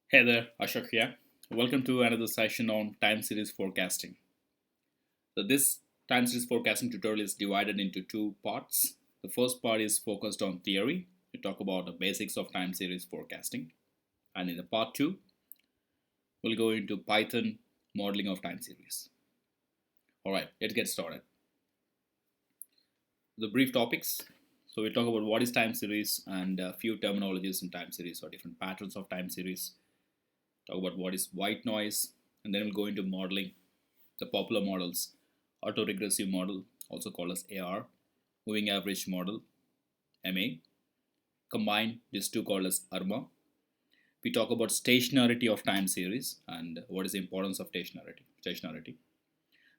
Hey there, Ashok here. Welcome to another session on time series forecasting. So this time series forecasting tutorial is divided into two parts. The first part is focused on theory. We talk about the basics of time series forecasting. And in the part two, we'll go into Python modeling of time series. All right, let's get started. The brief topics. So we talk about what is time series and a few terminologies in time series or different patterns of time series. Talk about what is white noise, and then we'll go into modeling the popular models, autoregressive model, also called as AR, moving average model, MA, combine these two called as ARIMA. We talk about stationarity of time series and what is the importance of stationarity.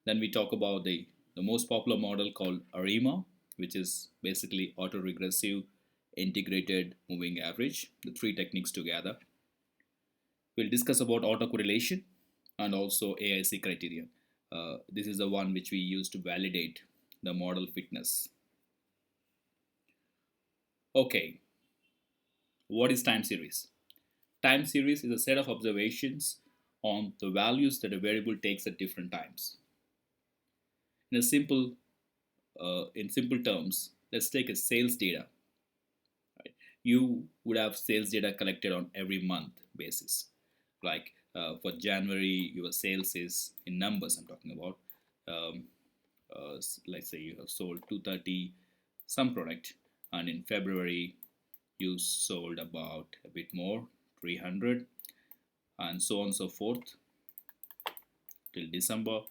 Then we talk about the most popular model called ARIMA, which is basically autoregressive integrated moving average, the three techniques together. We'll discuss about autocorrelation and also AIC criterion. This is the one which we use to validate the model fitness. Okay, what is time series? Time series is a set of observations on the values that a variable takes at different times. In a in simple terms, let's take a sales data. Right? You would have sales data collected on every month basis. Like for January, your sales is in numbers. I'm talking about. Um, let's say you have sold 230 some product, and in February you sold about a bit more, 300, and so on and so forth till December.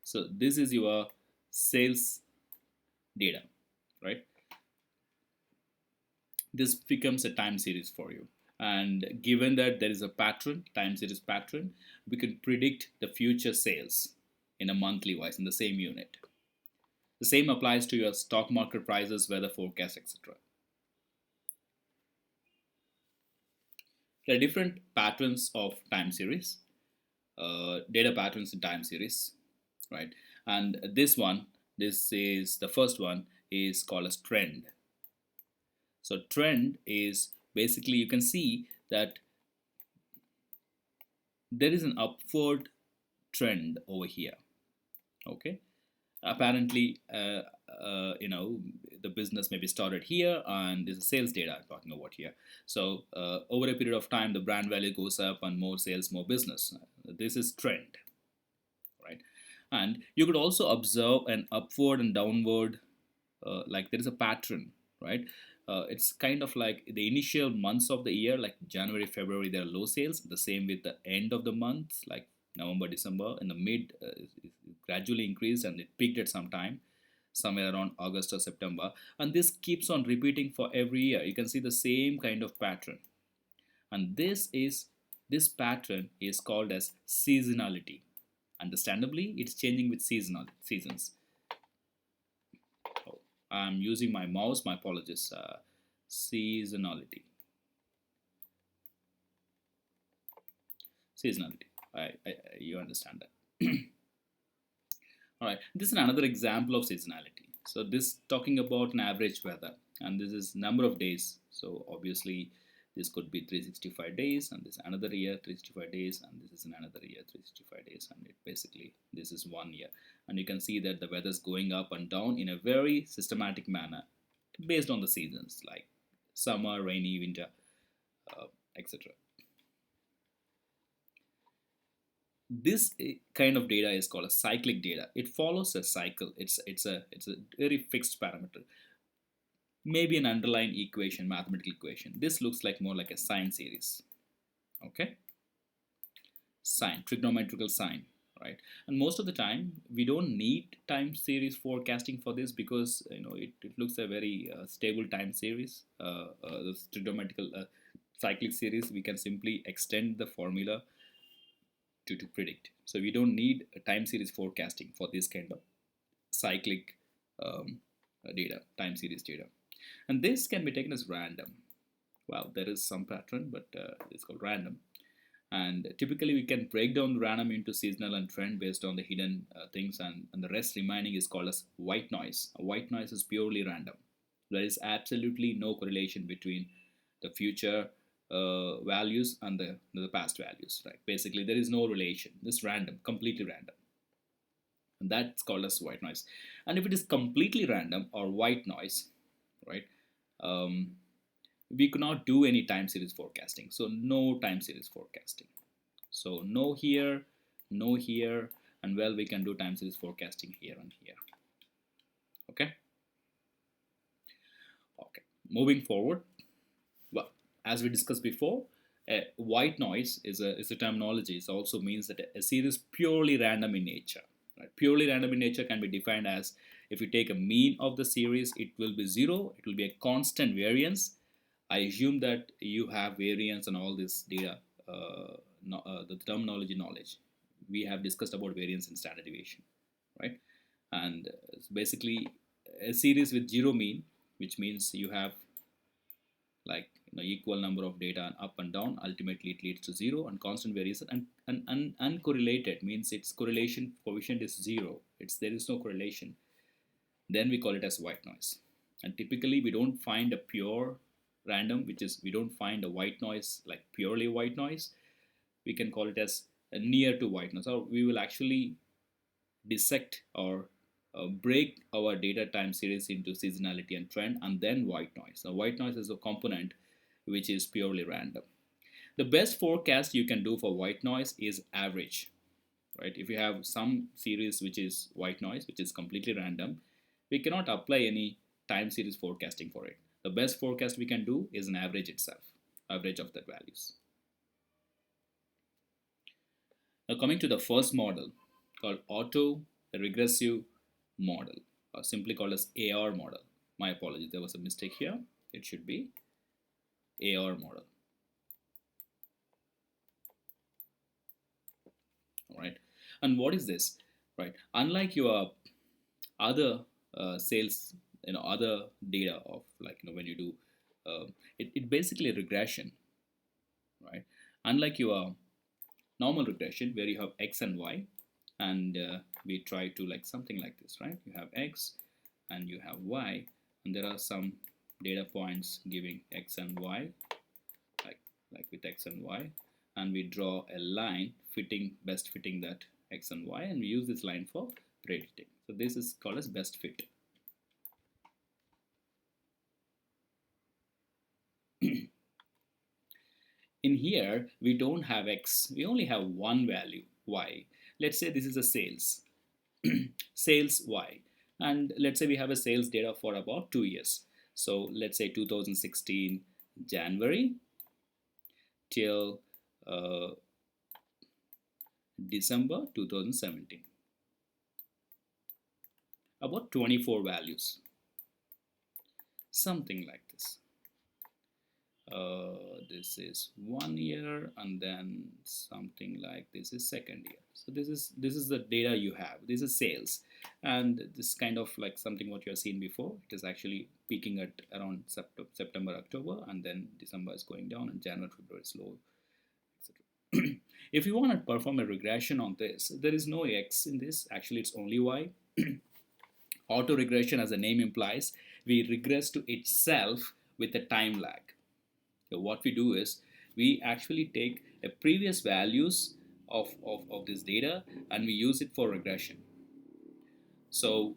So this is your sales data, right? This becomes a time series for you. And given that there is a pattern, time series pattern, we can predict the future sales in a monthly wise in the same unit. The same applies to your stock market prices, weather forecast, etc. There are different patterns of time series, data patterns in time series, right? And this is the first one, is called as trend. So trend is basically, you can see that there is an upward trend over here. Okay, apparently, the business maybe started here, and this is sales data I'm talking about here. So over a period of time, the brand value goes up, and more sales, more business. This is trend, right? And you could also observe an upward and downward, like there is a pattern, right? It's kind of like the initial months of the year, like January, February, there are low sales. The same with the end of the month, like November, December. In the mid, it gradually increased and it peaked at some time, somewhere around August or September. And this keeps on repeating for every year. You can see the same kind of pattern. And this pattern is called as seasonality. Understandably, it's changing with seasons. Oh, I'm using my mouse. My apologies. Seasonality. Seasonality. You understand that. All right. This is another example of seasonality. So this talking about an average weather, and this is number of days. So obviously, this could be 365 days, and this another year 365 days, and this is another year 365 days, and it basically this is 1 year. And you can see that the weather is going up and down in a very systematic manner, based on the seasons like summer, rainy, winter, etc. This kind of data is called a cyclic data. It follows a cycle. It's a very fixed parameter, maybe an underlying equation, mathematical equation. This looks like more like a sine series. Okay, sine, trigonometrical sine, right? And most of the time we don't need time series forecasting for this, because it looks a very stable time series. The trigonometrical cyclic series, we can simply extend the formula to predict. So we don't need a time series forecasting for this kind of cyclic data, time series data. And this can be taken as random. Well, there is some pattern, but it's called random. And typically we can break down random into seasonal and trend based on the hidden things, and the rest remaining is called as white noise. A white noise is purely random. There is absolutely no correlation between the future values and the past values, right? Basically, there is no relation. It's random, completely random. And that's called as white noise. And if it is completely random or white noise, right, um, we could not do any time series forecasting. So no time series forecasting. So no here, no here, and well, we can do time series forecasting here and here. Okay. Okay. Moving forward, well, as we discussed before, white noise is a terminology. It also means that a series purely random in nature. Right? Purely random in nature can be defined as if you take a mean of the series, it will be zero. It will be a constant variance. I assume that you have variance and all this data, the terminology knowledge. We have discussed about variance and standard deviation, right? And basically, a series with zero mean, which means you have like equal number of data and up and down, ultimately it leads to zero, and constant variation, and uncorrelated means its correlation coefficient is zero. There is no correlation. Then we call it as white noise. And typically we don't find a pure random, which is we don't find a white noise like purely white noise. We can call it as a near to white noise, or we will actually dissect or break our data time series into seasonality and trend and then white noise. Now white noise is a component which is purely random. The best forecast you can do for white noise is average, right? If you have some series which is white noise, which is completely random, we cannot apply any time series forecasting for it. The best forecast we can do is an average itself, average of the values. Now coming to the first model called auto regressive model, or simply called as AR model. My apologies, there was a mistake here. It should be AR model. All right. And what is this? Right. Unlike your other sales, other data of like when you do, it basically a regression, right? Unlike your normal regression where you have x and y, and we try to like something like this, right? You have x and you have y, and there are some data points giving x and y, like with x and y, and we draw a line best fitting that x and y, and we use this line for predicting. So this is called as best fit. In here we don't have x, we only have one value y. Let's say this is a sales sales y, and let's say we have a sales data for about 2 years. So let's say 2016 January till December 2017, about 24 values, something like this. This is 1 year, and then something like this is second year. So this is the data you have. This is sales, and this kind of like something what you have seen before. It is actually peaking at around September, October, and then December is going down, and January, February is low, etc. If you want to perform a regression on this, there is no x in this. Actually, it's only y. Auto regression, as the name implies, we regress to itself with a time lag. So what we do is we actually take a previous values of this data and we use it for regression. So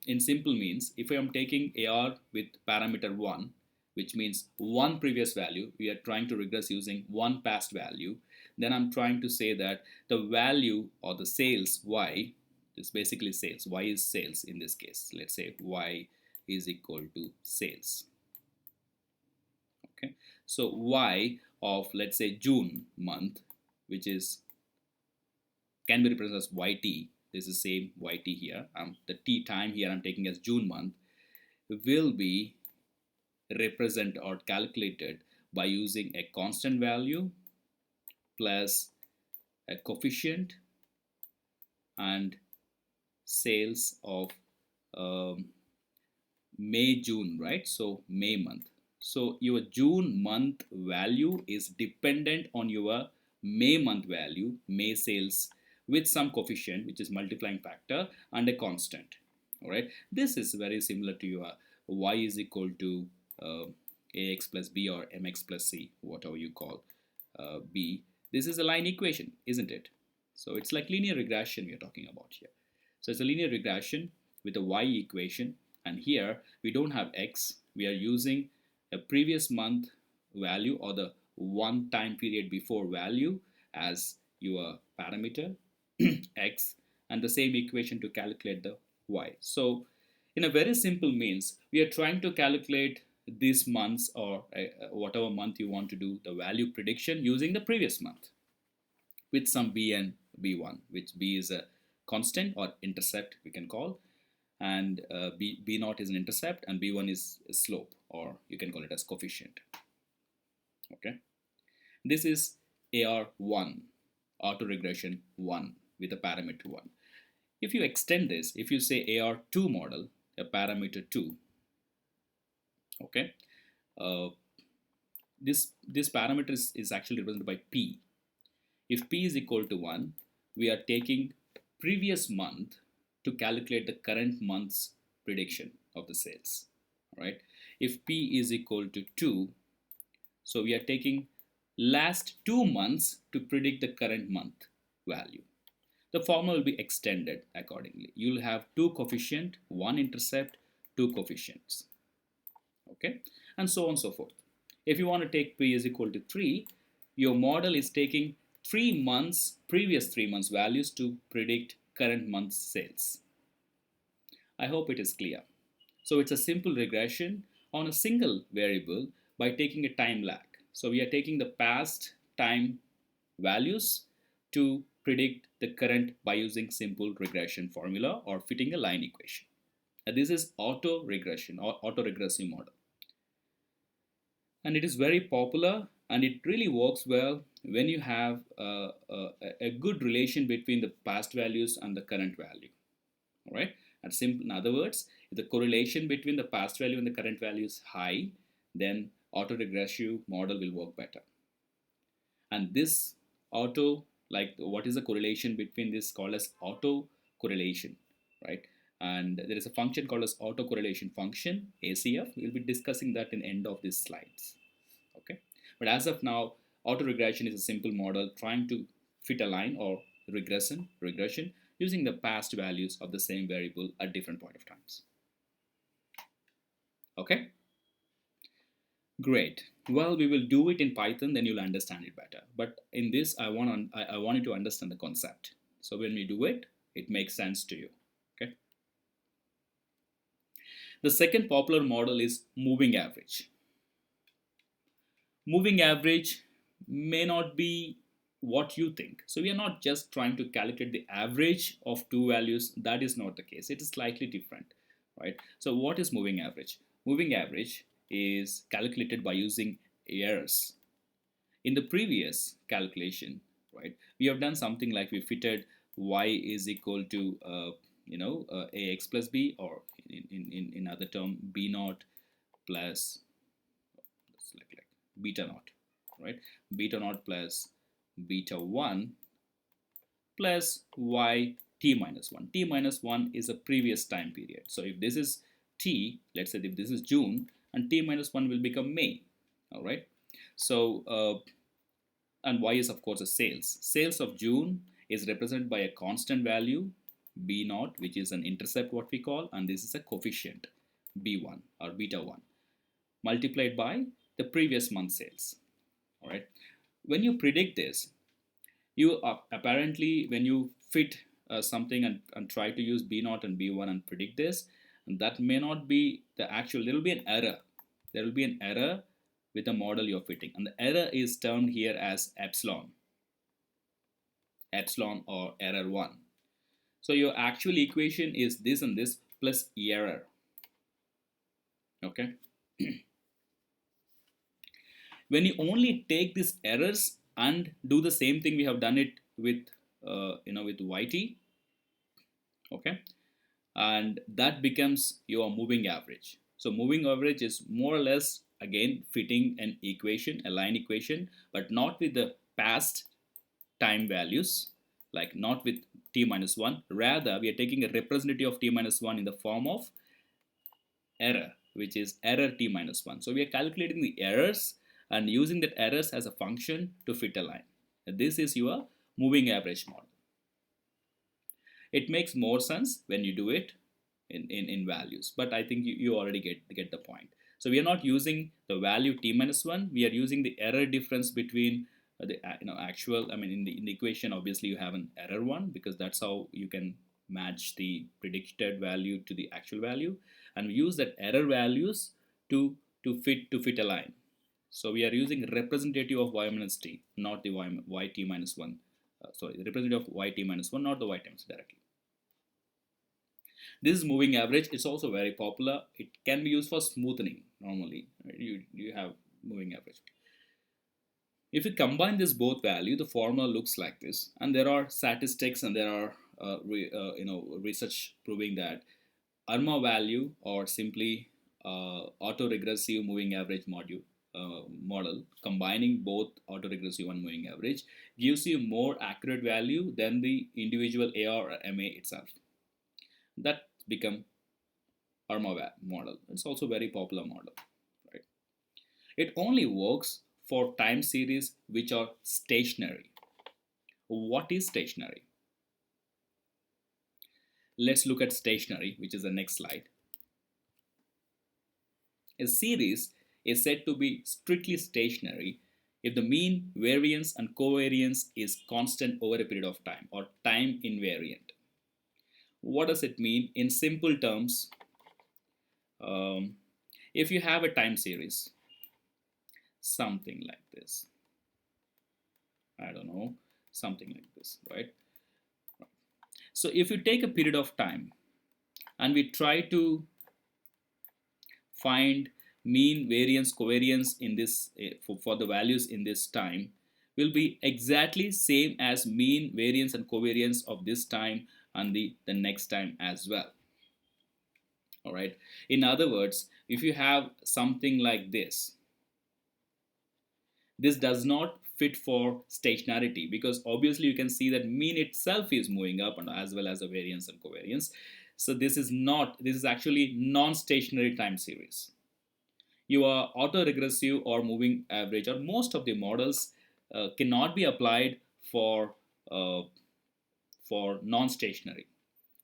in simple means, if I am taking AR with parameter 1, which means one previous value, we are trying to regress using one past value, then I'm trying to say that the value or the sales y is basically sales. Y is sales in this case. Let's say y is equal to sales. Okay, so y of let's say June month, which is can be represented as yt. This is same yt here. The t time here I'm taking as June month, will be represented or calculated by using a constant value plus a coefficient and sales of May, June, right? So May month. So your June month value is dependent on your May month value, May sales, with some coefficient, which is multiplying factor, and a constant. All right. This is very similar to your y is equal to ax plus b or mx plus c, whatever you call b. This is a line equation, isn't it? So it's like linear regression we are talking about here. So it's a linear regression with a y equation, and here we don't have x. We are using a previous month value or the one time period before value as your parameter x, and the same equation to calculate the y. So in a very simple means, we are trying to calculate this month's or whatever month you want to do the value prediction using the previous month with some b and b1, which b is a constant or intercept we can call, and b naught is an intercept, and b1 is a slope, or you can call it as coefficient. Okay, this is AR1, autoregression 1 with a parameter 1. If you extend this, if you say AR2 model, a parameter 2, okay, this parameter is actually represented by p. If p is equal to 1, we are taking previous month to calculate the current month's prediction of the sales, right? If p is equal to 2, so we are taking last 2 months to predict the current month value. The formula will be extended accordingly. You'll have 2 coefficient, 1 intercept, 2 coefficients, okay, and so on and so forth. If you want to take p is equal to 3, your model is taking 3 months, previous 3 months values to predict current month's sales. I hope it is clear. So it's a simple regression on a single variable by taking a time lag. So we are taking the past time values to predict the current by using simple regression formula or fitting a line equation. And this is auto regression or autoregressive model. And it is very popular, and it really works well when you have a good relation between the past values and the current value. All right. In other words, if the correlation between the past value and the current value is high, then autoregressive model will work better. And this what is the correlation between this called as autocorrelation, right? And there is a function called as autocorrelation function, ACF. We'll be discussing that in the end of these slides. Okay, but as of now, autoregression is a simple model trying to fit a line or regression using the past values of the same variable at different point of times. Okay, great. Well, we will do it in Python, then you'll understand it better. But in this, I want you to understand the concept. So when we do it, it makes sense to you. Okay. The second popular model is moving average. Moving average may not be what you think. So we are not just trying to calculate the average of two values. That is not the case. It is slightly different, right? So what is moving average? Moving average is calculated by using errors. In the previous calculation, right, we have done something like we fitted y is equal to ax plus b, or in other term b naught plus like beta naught, right? Beta naught plus beta 1 plus y t minus 1. T minus 1 is a previous time period. So if this is t, let's say if this is June, and t minus 1 will become May. All right. So and y is of course a sales. Sales of June is represented by a constant value b naught, which is an intercept what we call, and this is a coefficient b1 or beta 1 multiplied by the previous month sales. All right. When you predict this, you apparently, when you fit something and try to use b naught and b1 and predict this, and that may not be the actual. There will be an error. There will be an error with the model you're fitting, and the error is termed here as epsilon or error 1. So your actual equation is this and this plus error. Okay. When you only take these errors and do the same thing we have done it with with yt, okay, and that becomes your moving average. So moving average is more or less again fitting an equation, a line equation, but not with the past time values, like not with t minus 1. Rather, we are taking a representative of t minus 1 in the form of error. which is error t minus 1. So we are calculating the errors and using that errors as a function to fit a line. This is your moving average model. It makes more sense when you do it in values, but I think you already get the point. So we are not using the value t minus 1, we are using the error difference between the actual, I mean in the equation obviously you have an error one, because that's how you can match the predicted value to the actual value, and we use that error values to fit a line. So we are using representative of y minus t, not the yt minus 1. Sorry, the representative of yt minus 1, not the y times directly. This is moving average. It's also very popular. It can be used for smoothing normally. Right? You have moving average. If you combine this both value, the formula looks like this. And there are statistics and there are research proving that ARIMA value, or simply autoregressive moving average model combining both autoregressive and moving average gives you more accurate value than the individual AR or MA itself. That become ARIMA model. It's also a very popular model, right? It only works for time series which are stationary. What is stationary? Let's look at stationary, which is the next slide. A series is said to be strictly stationary if the mean, variance and covariance is constant over a period of time, or time invariant. What does it mean? In simple terms, if you have a time series, something like this, I don't know, something like this, right? So if you take a period of time and we try to find mean, variance, covariance in this for the values in this time, will be exactly same as mean, variance and covariance of this time and the next time as well. All right. In other words, if you have something like this does not fit for stationarity, because obviously you can see that mean itself is moving up, and as well as the variance and covariance. So this is actually non-stationary time series. Your autoregressive or moving average, or most of the models cannot be applied uh, for non-stationary.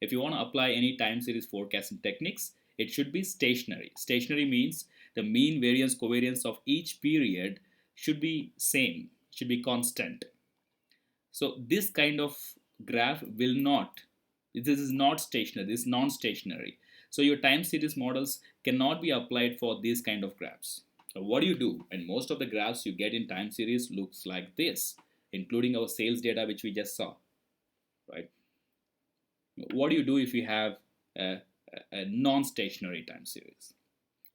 If you want to apply any time series forecasting techniques, it should be stationary. Stationary means the mean, variance, covariance of each period should be same, should be constant. So this kind of graph will not, this is not stationary, this is non-stationary. So your time series models cannot be applied for these kind of graphs. So what do you do? And most of the graphs you get in time series looks like this, including our sales data which we just saw, right? What do you do if you have a non-stationary time series?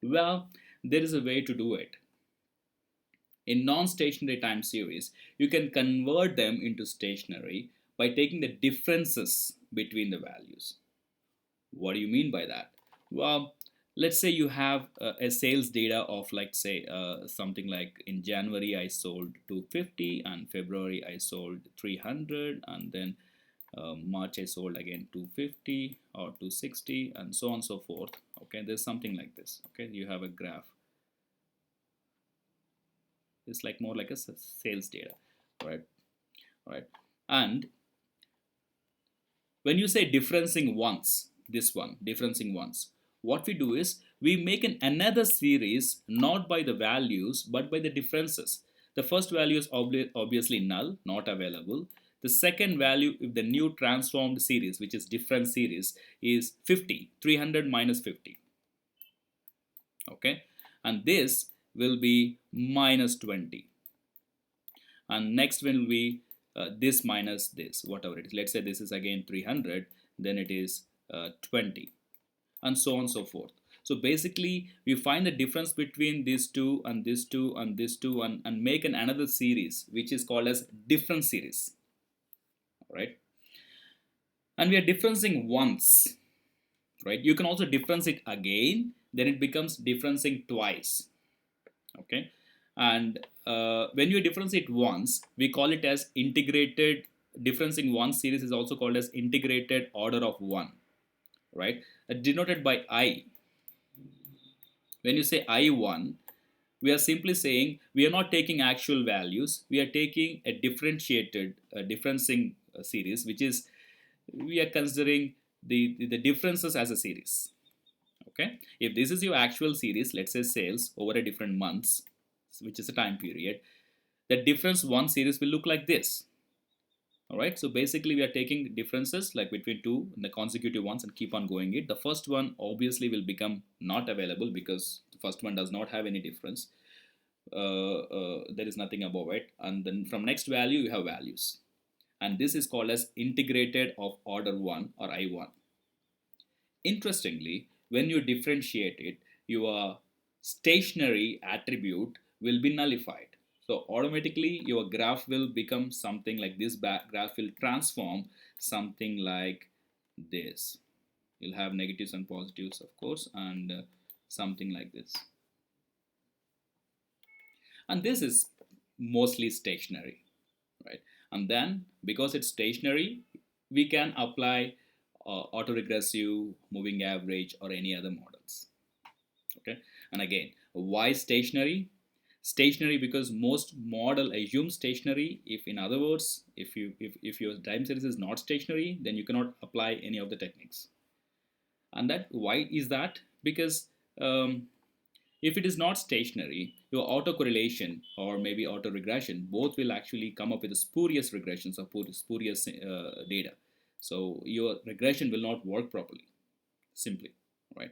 Well, there is a way to do it. In non-stationary time series, you can convert them into stationary by taking the differences between the values. What do you mean by that? Well, let's say you have a sales data of, like, say something like in January I sold 250, and February I sold 300, and then March I sold again 250 or 260, and so on and so forth. Okay, there's something like this. Okay, you have a graph. It's like more like a sales data, right? Right. And when you say differencing once, this one differencing once, what we do is we make another series, not by the values but by the differences. The first value is obviously null, not available. The second value, if the new transformed series, which is different series, is 50, 300 minus 50. Okay, and this will be minus 20. And next will be this minus this, whatever it is. Let's say this is again 300, then it is 20, and so on and so forth. So basically, we find the difference between these two and this two and this two, and make another series, which is called as different series. All right. And we are differencing once, right? You can also difference it again, then it becomes differencing twice. Okay. And when you differentiate once, we call it as integrated. Differencing one series is also called as integrated order of one, right? Denoted by I. When you say I1, we are simply saying we are not taking actual values, we are taking a differentiated differencing series, which is we are considering the differences as a series. Okay, if this is your actual series, let's say sales over a different months, which is a time period, the difference one series will look like this. All right, so basically we are taking differences like between two in the consecutive ones and keep on going it. The first one obviously will become not available because the first one does not have any difference. There is nothing above it, and then from next value you have values, and this is called as integrated of order 1 or I1. Interestingly, when you differentiate it, your stationary attribute will be nullified. So automatically your graph will become something like this. Graph will transform something like this. You'll have negatives and positives, of course, and something like this. And this is mostly stationary, right? And then because it's stationary, we can apply autoregressive, moving average, or any other models. Okay, and again, why stationary? Stationary because most model assume stationary. If in other words, if your time series is not stationary, then you cannot apply any of the techniques. And that why is that? Because if it is not stationary, your autocorrelation or maybe autoregression both will actually come up with spurious regressions or spurious data. So your regression will not work properly, simply, right?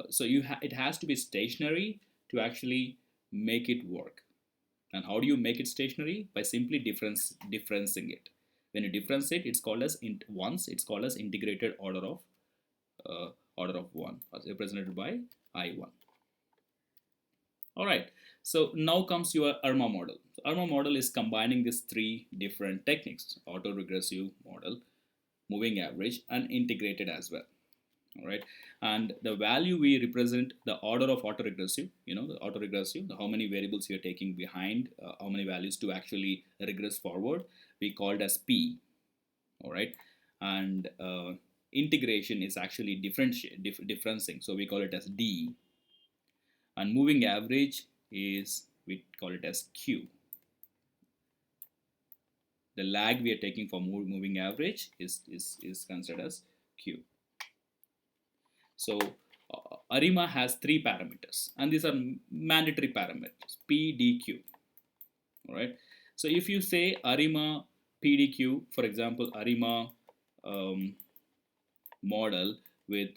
So it has to be stationary to actually make it work. And how do you make it stationary? By simply differencing it. When you difference it, it's called as it's called as integrated order of one, as represented by I1. All right. So now comes your ARIMA model. So ARIMA model is combining these three different techniques: autoregressive model, moving average, and integrated as well. All right, and the value we represent the order of autoregressive, the autoregressive, how many variables you're taking behind, how many values to actually regress forward, we called as P. All right, and integration is actually differencing, so we call it as D, and moving average is, we call it as Q. The lag we are taking for moving average is considered as Q. So ARIMA has three parameters, and these are mandatory parameters: P, D, Q. All right. So if you say ARIMA PDQ, for example, ARIMA model with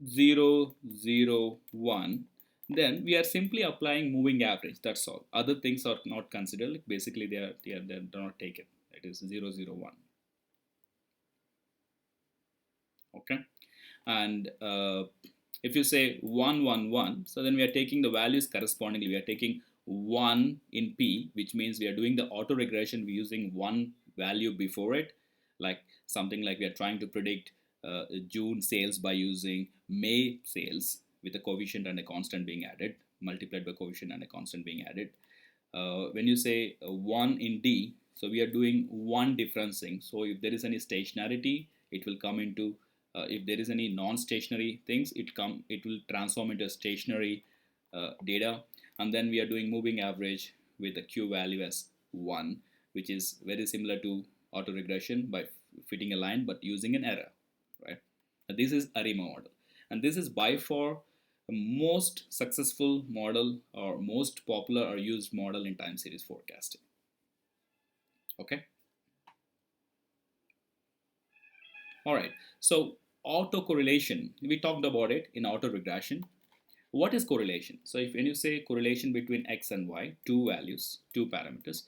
0, 0, 1, then we are simply applying moving average. That's all. Other things are not considered. Basically, they're not taken. It is 0, 0, 1. Okay. And if you say 1, 1, 1, so then we are taking the values correspondingly. We are taking 1 in P, which means we are doing the auto regression using one value before it, like something like we are trying to predict June sales by using May sales with a coefficient and a constant being added, multiplied by coefficient and a constant being added. When you say 1 in D, so we are doing one differencing. So if there is any stationarity, it will come into, if there is any non-stationary things, it will transform into a stationary data. And then we are doing moving average with the Q value as 1, which is very similar to autoregression by fitting a line but using an error, right? This is ARIMA model, and this is by far the most successful model or most popular or used model in time series forecasting. Okay. All right. So autocorrelation, we talked about it in autoregression. What is correlation? So if when you say correlation between x and y, two values, two parameters,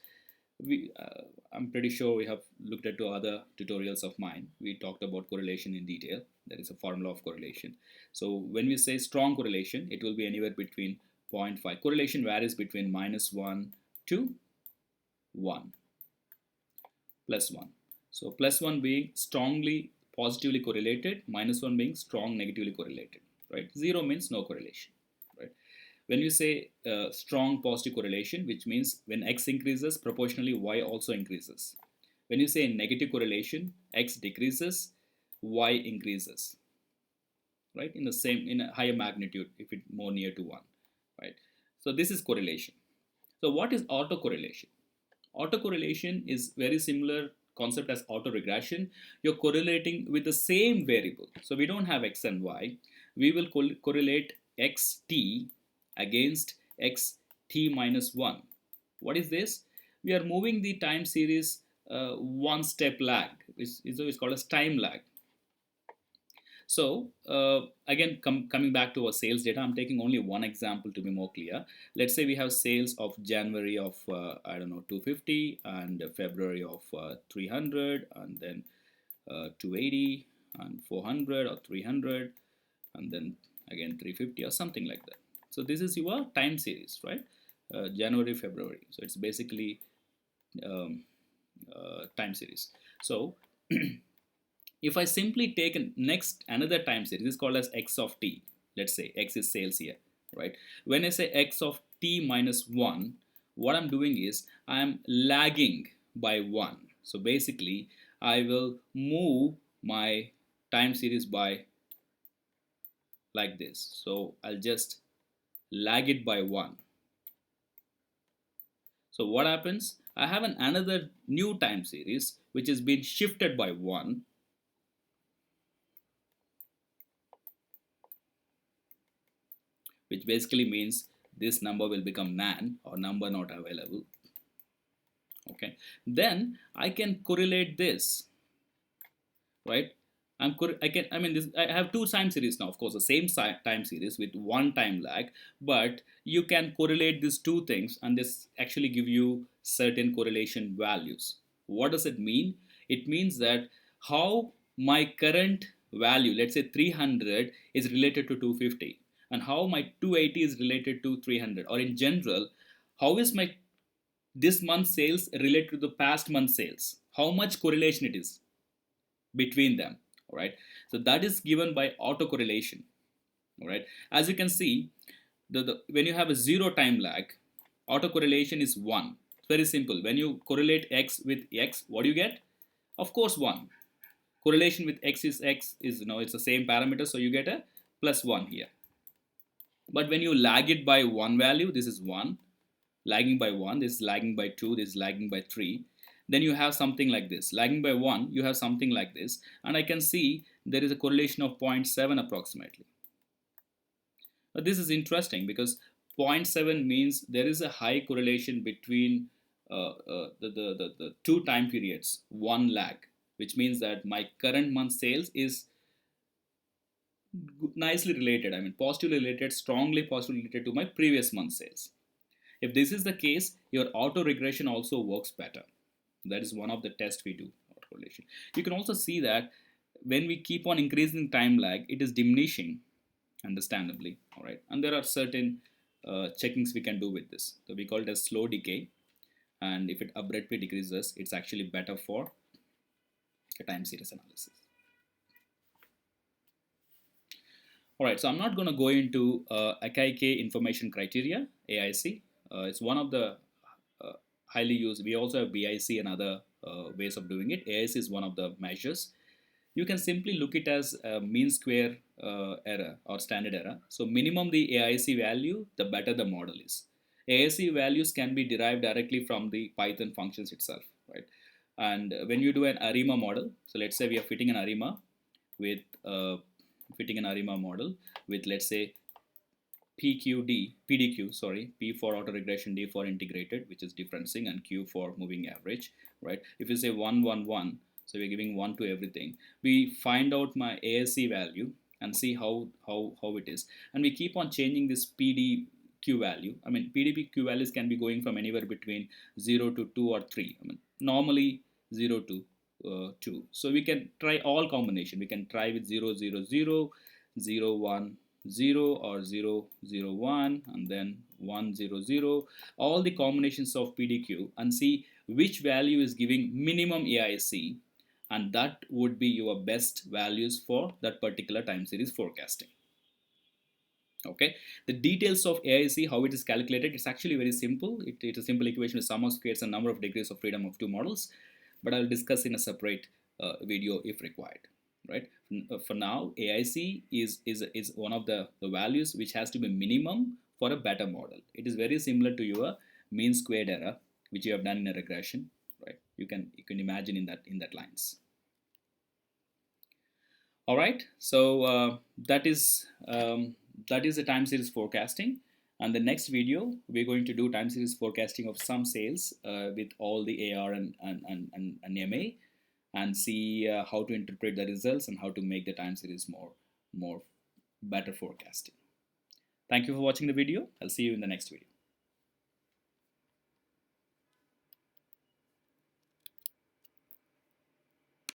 I'm pretty sure we have looked at two other tutorials of mine. We talked about correlation in detail. There is a formula of correlation. So when we say strong correlation, it will be anywhere between 0.5. Correlation varies between -1 to 1, +1. So +1 being strongly positively correlated, -1 being strong negatively correlated, right? 0 means no correlation, right? When you say strong positive correlation, which means when x increases, proportionally y also increases. When you say negative correlation, x decreases, y increases. right? In the same, in a higher magnitude, if it more near to 1, right? So this is correlation. So what is autocorrelation? Autocorrelation is very similar concept as autoregression. You're correlating with the same variable. So we don't have x and y. We will correlate xt against xt minus 1. What is this? We are moving the time series one step lag, which is called as time lag. So again, coming back to our sales data, I'm taking only one example to be more clear. Let's say we have sales of January of I don't know 250 and February of 300 and then 280 and 400 or 300 and then again 350 or something like that. So this is your time series, right? January, February. So it's basically um, time series. So if I simply take next another time series, this is called as x of t. Let's say x is sales here, right? When I say x of t minus 1, what I'm doing is I'm lagging by 1. So basically, I will move my time series by like this. So I'll just lag it by 1. So what happens? I have another new time series which has been shifted by 1, which basically means this number will become nan or number not available. Okay, then I can correlate this, right? I mean this, I have two time series now, of course the same time series with one time lag, but you can correlate these two things and this actually give you certain correlation values. What does it mean? It means that how my current value, let's say 300, is related to 250 and how my 280 is related to 300, or in general how is my this month sales related to the past month sales, how much correlation it is between them. All right, so that is given by autocorrelation. All right, as you can see, when you have a zero time lag, autocorrelation is 1. It's very simple. When you correlate x with x, what do you get? Of course 1. Correlation with x is it's the same parameter, so you get a plus 1 here. But when you lag it by one value, this is 1, lagging by 1, this is lagging by 2, this is lagging by 3, then you have something like this. Lagging by 1, you have something like this, and I can see there is a correlation of zero point 0.7 approximately. But this is interesting because zero point 0.7 means there is a high correlation between the two time periods, one lag, which means that my current month sales is nicely related, I mean positively related, strongly positively related to my previous month sales. If this is the case, your auto regression also works better. That is one of the tests we do, autocorrelation. You can also see that when we keep on increasing time lag, it is diminishing, understandably. All right, and there are certain checkings we can do with this. So we call it as slow decay, and if it abruptly decreases, it's actually better for a time series analysis. All right, so I'm not going to go into AKK information criteria, AIC. It's one of the highly used. We also have BIC and other ways of doing it. AIC is one of the measures. You can simply look it as a mean square error or standard error. So minimum the AIC value, the better the model is. AIC values can be derived directly from the Python functions itself, right? And when you do an ARIMA model, so let's say we are fitting an ARIMA with model with, let's say, PDQ, sorry, P for autoregression, D for integrated, which is differencing, and Q for moving average, right? If you say 1, 1, 1, so we're giving 1 to everything. We find out my ASC value and see how it is. And we keep on changing this PDQ value. I mean, PDQ values can be going from anywhere between 0 to 2 or 3. I mean, normally 0 to 2. So we can try all combination. We can try with 0, 0, 0, 0, 1, 0 or 0, 0, 1 and then 1, 0, 0, all the combinations of PDQ and see which value is giving minimum AIC, and that would be your best values for that particular time series forecasting. Okay, the details of AIC, how it is calculated, it's actually very simple. It's a simple equation with sum of squares and number of degrees of freedom of two models, but I'll discuss in a separate video if required. right? For now, AIC is one of the values which has to be minimum for a better model. It is very similar to your mean squared error, which you have done in a regression, right? You can imagine in that lines. All right, so that is the time series forecasting. And the next video, we're going to do time series forecasting of some sales with all the AR and MA, and see how to interpret the results and how to make the time series more better forecasting. Thank you for watching the video. I'll see you in the next video.